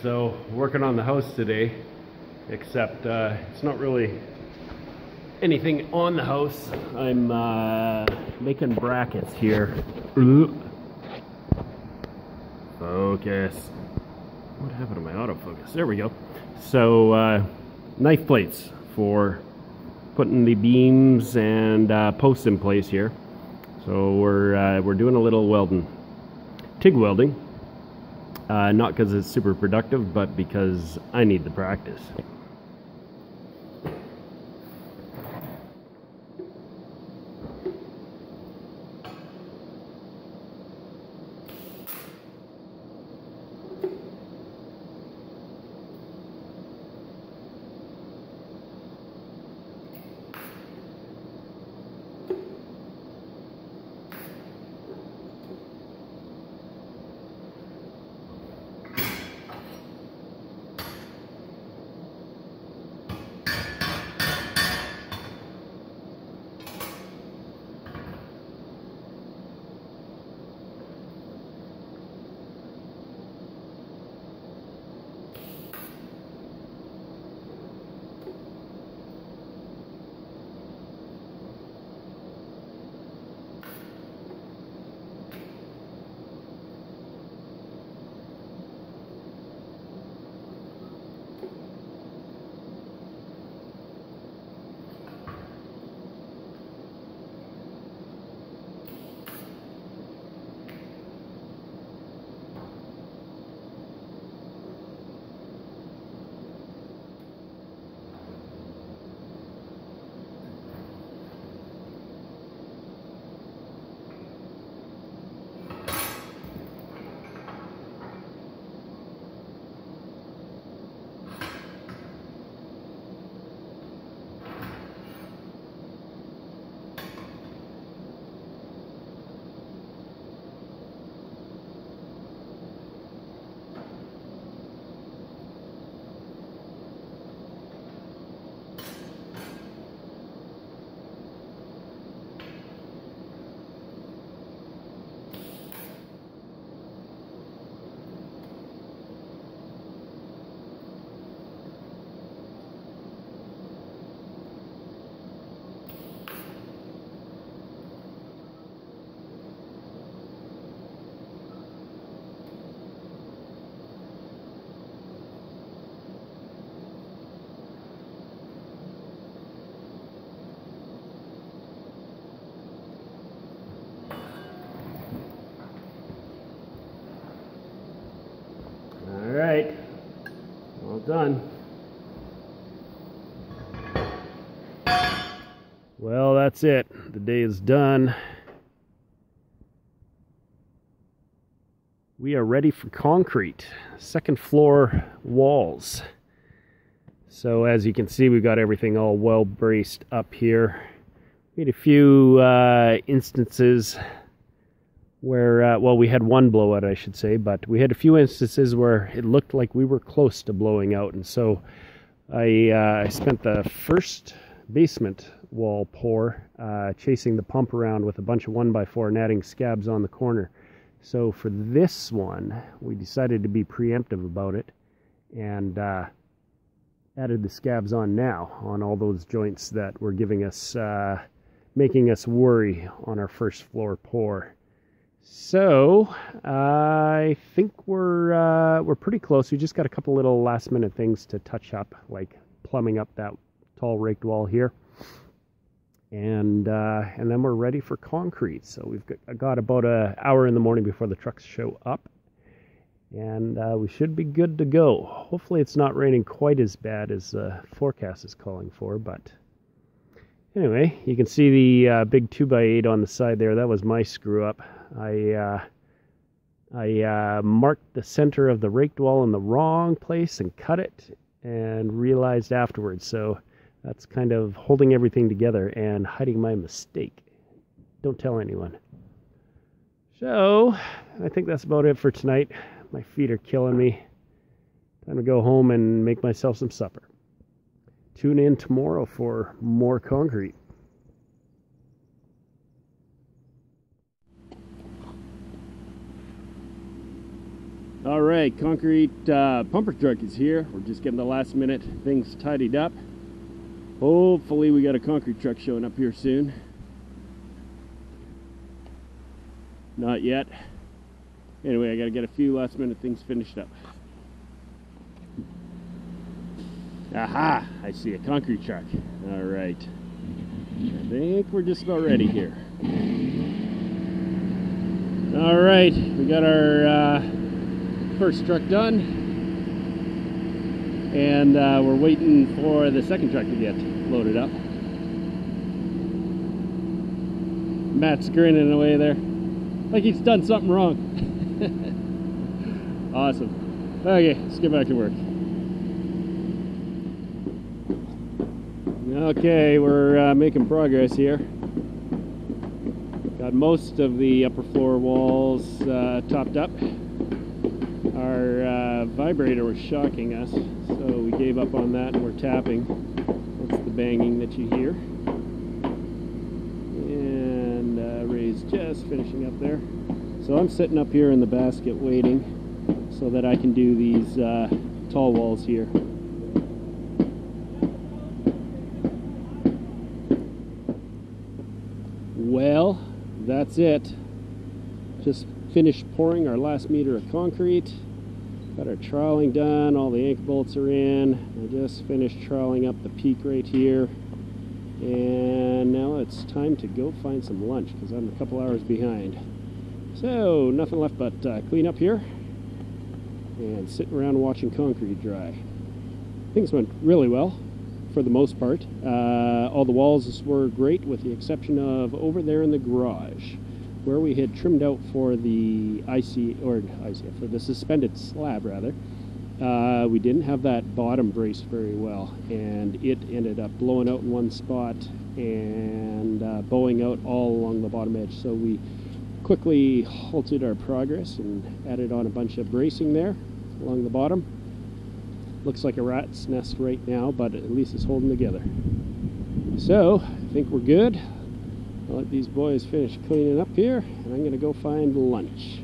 So working on the house today, except it's not really anything on the house. I'm making brackets here. Focus. What happened to my autofocus? There we go. So knife plates for putting the beams and posts in place here. So we're doing a little welding, TIG welding. Not because it's super productive, but because I need the practice. Alright, all done. Well, that's it. The day is done. We are ready for concrete. Second floor walls. So as you can see, we've got everything all well braced up here. We had a few instances where, well, we had one blowout, I should say, but we had a few instances where it looked like we were close to blowing out, and so I spent the first basement wall pour chasing the pump around with a bunch of 1x4 and adding scabs on the corner. So for this one, we decided to be preemptive about it and added the scabs on now on all those joints that were giving us, making us worry on our first floor pour. So I think we're pretty close. We just got a couple little last minute things to touch up, like plumbing up that tall raked wall here, and then we're ready for concrete. So we've got about an hour in the morning before the trucks show up, and we should be good to go. Hopefully it's not raining quite as bad as the forecast is calling for, but anyway, you can see the big 2x8 on the side there. That was my screw up. I marked the center of the raked wall in the wrong place and cut it, and realized afterwards. So that's kind of holding everything together and hiding my mistake. Don't tell anyone. So I think that's about it for tonight. My feet are killing me. Time to go home and make myself some supper. Tune in tomorrow for more concrete. All right, concrete pumper truck is here. We're just getting the last minute things tidied up. Hopefully we got a concrete truck showing up here soon. Not yet. Anyway, I gotta get a few last minute things finished up. Aha! I see a concrete truck. All right. I think we're just about ready here. All right, we got our first truck done, and we're waiting for the second truck to get loaded up. Matt's grinning away there like he's done something wrong. Awesome. Okay, let's get back to work. Okay, we're making progress here. Got most of the upper floor walls topped up. Our vibrator was shocking us, so we gave up on that and we're tapping. That's the banging that you hear. And Ray's just finishing up there. So I'm sitting up here in the basket waiting so that I can do these tall walls here. Well, that's it. Just finished pouring our last meter of concrete. Got our troweling done, all the anchor bolts are in. I just finished troweling up the peak right here. And now it's time to go find some lunch because I'm a couple hours behind. So, nothing left but clean up here and sitting around watching concrete dry. Things went really well for the most part. All the walls were great with the exception of over there in the garage, where we had trimmed out for the for the suspended slab rather. We didn't have that bottom braced very well, and it ended up blowing out in one spot and bowing out all along the bottom edge. So we quickly halted our progress and added on a bunch of bracing there along the bottom. Looks like a rat's nest right now, but at least it's holding together. So I think we're good. I'll let these boys finish cleaning up here, and I'm going to go find lunch.